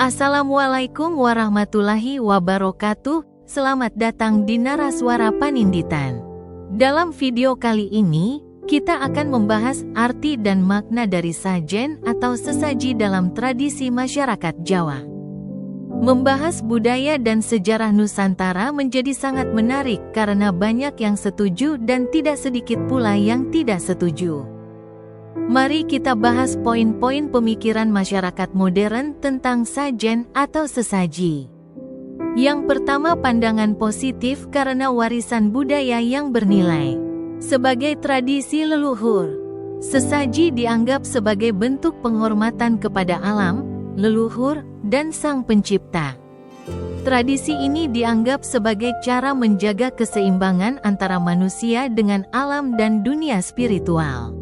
Assalamualaikum warahmatullahi wabarakatuh. Selamat datang di Naraswara Paninditan. Dalam video kali ini, kita akan membahas arti dan makna dari sajen atau sesaji dalam tradisi masyarakat Jawa. Membahas budaya dan sejarah Nusantara menjadi sangat menarik karena banyak yang setuju dan tidak sedikit pula yang tidak setuju. Mari kita bahas poin-poin pemikiran masyarakat modern tentang sajen atau sesaji. Yang pertama, pandangan positif karena warisan budaya yang bernilai. Sebagai tradisi leluhur, sesaji dianggap sebagai bentuk penghormatan kepada alam, leluhur, dan Sang Pencipta. Tradisi ini dianggap sebagai cara menjaga keseimbangan antara manusia dengan alam dan dunia spiritual.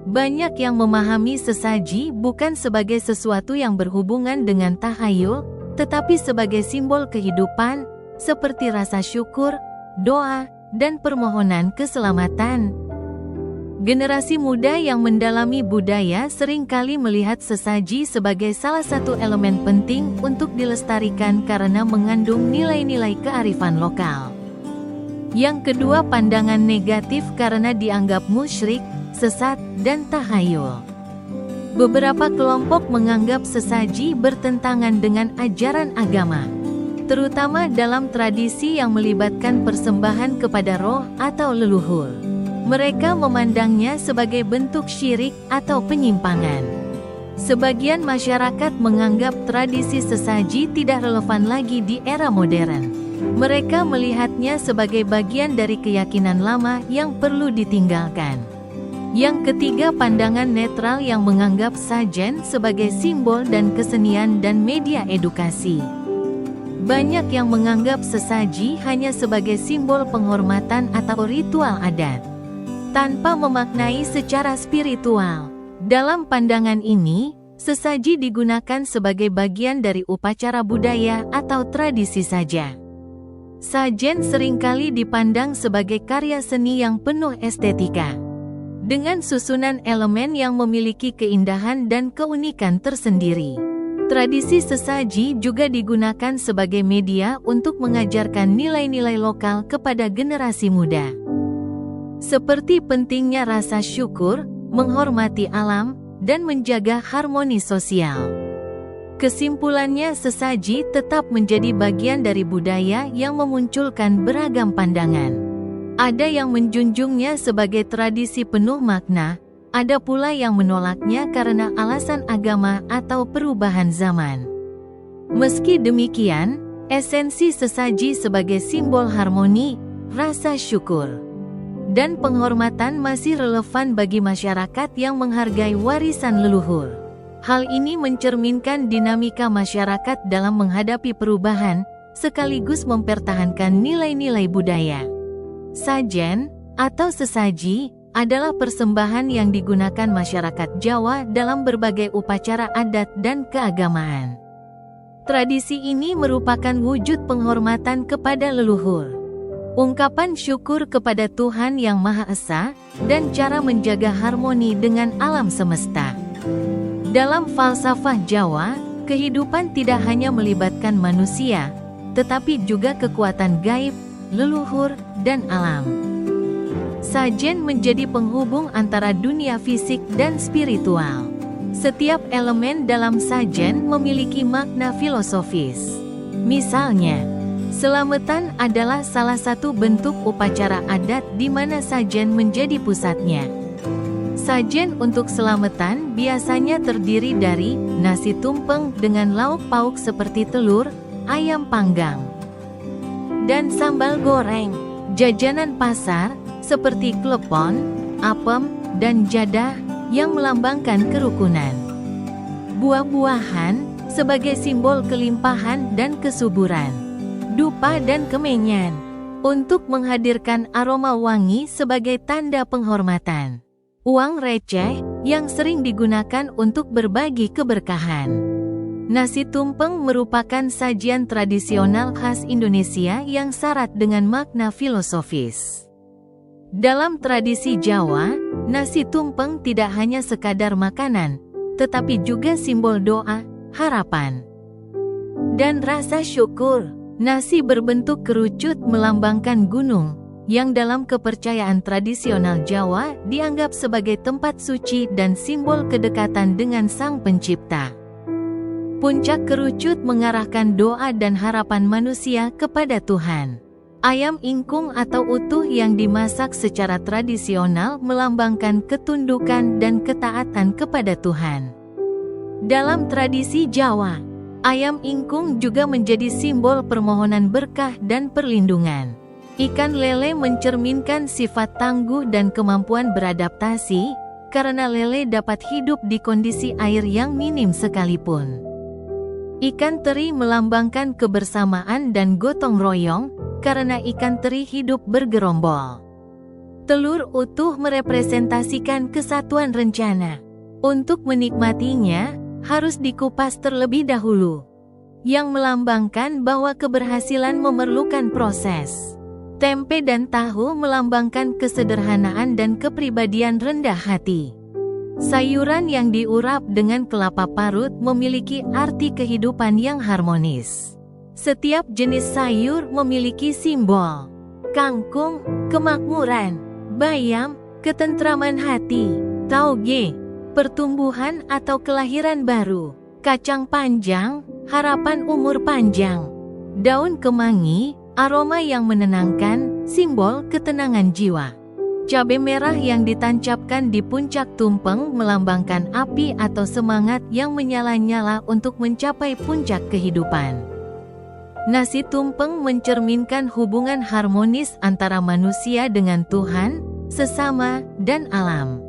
Banyak yang memahami sesaji bukan sebagai sesuatu yang berhubungan dengan tahayul, tetapi sebagai simbol kehidupan, seperti rasa syukur, doa, dan permohonan keselamatan. Generasi muda yang mendalami budaya seringkali melihat sesaji sebagai salah satu elemen penting untuk dilestarikan karena mengandung nilai-nilai kearifan lokal. Yang kedua, pandangan negatif karena dianggap musyrik, sesat, dan tahayul. Beberapa kelompok menganggap sesaji bertentangan dengan ajaran agama, terutama dalam tradisi yang melibatkan persembahan kepada roh atau leluhur. Mereka memandangnya sebagai bentuk syirik atau penyimpangan. Sebagian masyarakat menganggap tradisi sesaji tidak relevan lagi di era modern. Mereka melihatnya sebagai bagian dari keyakinan lama yang perlu ditinggalkan. Yang ketiga, pandangan netral yang menganggap sajen sebagai simbol dan kesenian dan media edukasi. Banyak yang menganggap sesaji hanya sebagai simbol penghormatan atau ritual adat, tanpa memaknai secara spiritual. Dalam pandangan ini, sesaji digunakan sebagai bagian dari upacara budaya atau tradisi saja. Sajen seringkali dipandang sebagai karya seni yang penuh estetika, dengan susunan elemen yang memiliki keindahan dan keunikan tersendiri. Tradisi sesaji juga digunakan sebagai media untuk mengajarkan nilai-nilai lokal kepada generasi muda, seperti pentingnya rasa syukur, menghormati alam, dan menjaga harmoni sosial. Kesimpulannya, sesaji tetap menjadi bagian dari budaya yang memunculkan beragam pandangan. Ada yang menjunjungnya sebagai tradisi penuh makna, ada pula yang menolaknya karena alasan agama atau perubahan zaman. Meski demikian, esensi sesaji sebagai simbol harmoni, rasa syukur, dan penghormatan masih relevan bagi masyarakat yang menghargai warisan leluhur. Hal ini mencerminkan dinamika masyarakat dalam menghadapi perubahan, sekaligus mempertahankan nilai-nilai budaya. Sajen, atau sesaji, adalah persembahan yang digunakan masyarakat Jawa dalam berbagai upacara adat dan keagamaan. Tradisi ini merupakan wujud penghormatan kepada leluhur, ungkapan syukur kepada Tuhan Yang Maha Esa, dan cara menjaga harmoni dengan alam semesta. Dalam falsafah Jawa, kehidupan tidak hanya melibatkan manusia, tetapi juga kekuatan gaib, leluhur, dan alam. Sajen menjadi penghubung antara dunia fisik dan spiritual. Setiap elemen dalam sajen memiliki makna filosofis. Misalnya, selamatan adalah salah satu bentuk upacara adat di mana sajen menjadi pusatnya. Sajen untuk selamatan biasanya terdiri dari nasi tumpeng dengan lauk pauk seperti telur, ayam panggang, dan sambal goreng. Jajanan pasar seperti klepon, apem, dan jadah yang melambangkan kerukunan. Buah-buahan sebagai simbol kelimpahan dan kesuburan. Dupa dan kemenyan untuk menghadirkan aroma wangi sebagai tanda penghormatan. Uang receh yang sering digunakan untuk berbagi keberkahan. Nasi tumpeng merupakan sajian tradisional khas Indonesia yang syarat dengan makna filosofis. Dalam tradisi Jawa, nasi tumpeng tidak hanya sekadar makanan, tetapi juga simbol doa, harapan, dan rasa syukur. Nasi berbentuk kerucut melambangkan gunung, yang dalam kepercayaan tradisional Jawa dianggap sebagai tempat suci dan simbol kedekatan dengan Sang Pencipta. Puncak kerucut mengarahkan doa dan harapan manusia kepada Tuhan. Ayam ingkung atau utuh yang dimasak secara tradisional melambangkan ketundukan dan ketaatan kepada Tuhan. Dalam tradisi Jawa, ayam ingkung juga menjadi simbol permohonan berkah dan perlindungan. Ikan lele mencerminkan sifat tangguh dan kemampuan beradaptasi, karena lele dapat hidup di kondisi air yang minim sekalipun. Ikan teri melambangkan kebersamaan dan gotong royong, karena ikan teri hidup bergerombol. Telur utuh merepresentasikan kesatuan rencana. Untuk menikmatinya, harus dikupas terlebih dahulu, yang melambangkan bahwa keberhasilan memerlukan proses. Tempe dan tahu melambangkan kesederhanaan dan kepribadian rendah hati. Sayuran yang diurap dengan kelapa parut memiliki arti kehidupan yang harmonis. Setiap jenis sayur memiliki simbol. Kangkung, kemakmuran; bayam, ketentraman hati; tauge, pertumbuhan atau kelahiran baru; kacang panjang, harapan umur panjang; daun kemangi, aroma yang menenangkan, simbol ketenangan jiwa. Cabai merah yang ditancapkan di puncak tumpeng melambangkan api atau semangat yang menyala-nyala untuk mencapai puncak kehidupan. Nasi tumpeng mencerminkan hubungan harmonis antara manusia dengan Tuhan, sesama, dan alam.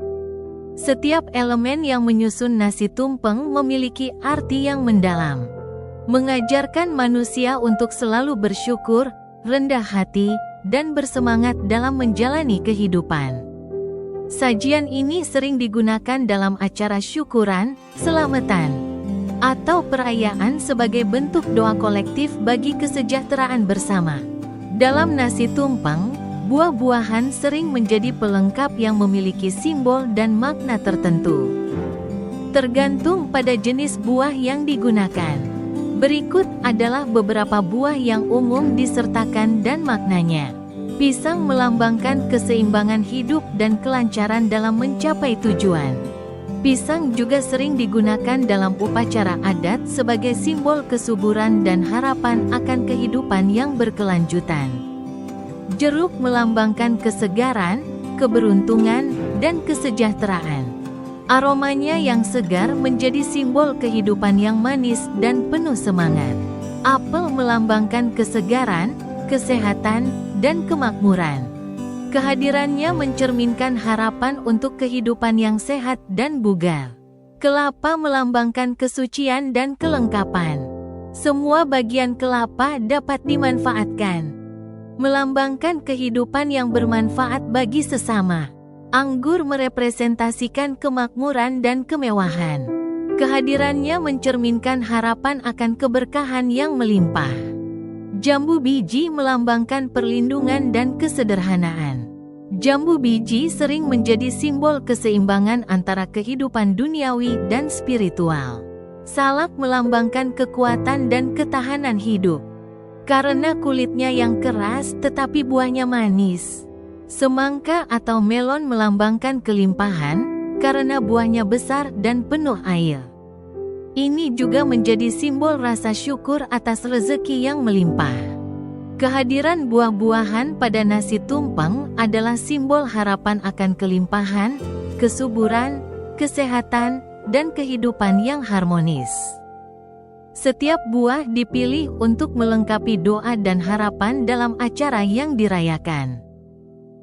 Setiap elemen yang menyusun nasi tumpeng memiliki arti yang mendalam, mengajarkan manusia untuk selalu bersyukur, rendah hati, dan bersemangat dalam menjalani kehidupan. Sajian ini sering digunakan dalam acara syukuran, selamatan, atau perayaan sebagai bentuk doa kolektif bagi kesejahteraan bersama. Dalam nasi tumpeng, buah-buahan sering menjadi pelengkap yang memiliki simbol dan makna tertentu, tergantung pada jenis buah yang digunakan. Berikut adalah beberapa buah yang umum disertakan dan maknanya. Pisang melambangkan keseimbangan hidup dan kelancaran dalam mencapai tujuan. Pisang juga sering digunakan dalam upacara adat sebagai simbol kesuburan dan harapan akan kehidupan yang berkelanjutan. Jeruk melambangkan kesegaran, keberuntungan, dan kesejahteraan. Aromanya yang segar menjadi simbol kehidupan yang manis dan penuh semangat. Apel melambangkan kesegaran, kesehatan, dan kemakmuran. Kehadirannya mencerminkan harapan untuk kehidupan yang sehat dan bugar. Kelapa melambangkan kesucian dan kelengkapan. Semua bagian kelapa dapat dimanfaatkan, melambangkan kehidupan yang bermanfaat bagi sesama. Anggur merepresentasikan kemakmuran dan kemewahan. Kehadirannya mencerminkan harapan akan keberkahan yang melimpah. Jambu biji melambangkan perlindungan dan kesederhanaan. Jambu biji sering menjadi simbol keseimbangan antara kehidupan duniawi dan spiritual. Salak melambangkan kekuatan dan ketahanan hidup, karena kulitnya yang keras tetapi buahnya manis. Semangka atau melon melambangkan kelimpahan, karena buahnya besar dan penuh air. Ini juga menjadi simbol rasa syukur atas rezeki yang melimpah. Kehadiran buah-buahan pada nasi tumpeng adalah simbol harapan akan kelimpahan, kesuburan, kesehatan, dan kehidupan yang harmonis. Setiap buah dipilih untuk melengkapi doa dan harapan dalam acara yang dirayakan.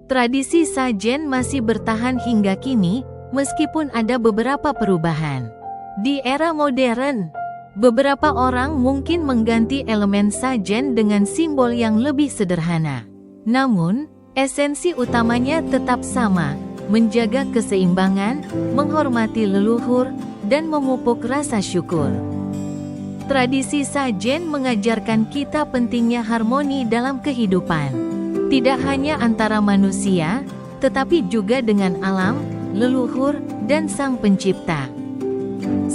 Tradisi sajen masih bertahan hingga kini, meskipun ada beberapa perubahan. Di era modern, beberapa orang mungkin mengganti elemen sajen dengan simbol yang lebih sederhana. Namun, esensi utamanya tetap sama, menjaga keseimbangan, menghormati leluhur, dan memupuk rasa syukur. Tradisi sajen mengajarkan kita pentingnya harmoni dalam kehidupan. Tidak hanya antara manusia, tetapi juga dengan alam, leluhur, dan Sang Pencipta.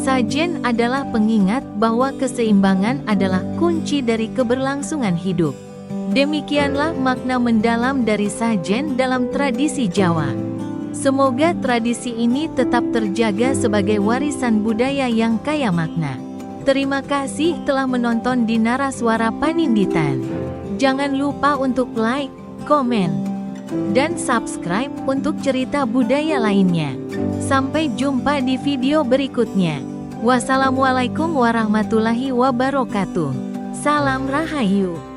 Sajen adalah pengingat bahwa keseimbangan adalah kunci dari keberlangsungan hidup. Demikianlah makna mendalam dari sajen dalam tradisi Jawa. Semoga tradisi ini tetap terjaga sebagai warisan budaya yang kaya makna. Terima kasih telah menonton di Naraswara Paninditan. Jangan lupa untuk like, komen, dan subscribe untuk cerita budaya lainnya. Sampai jumpa di video berikutnya. Wassalamualaikum warahmatullahi wabarakatuh. Salam Rahayu.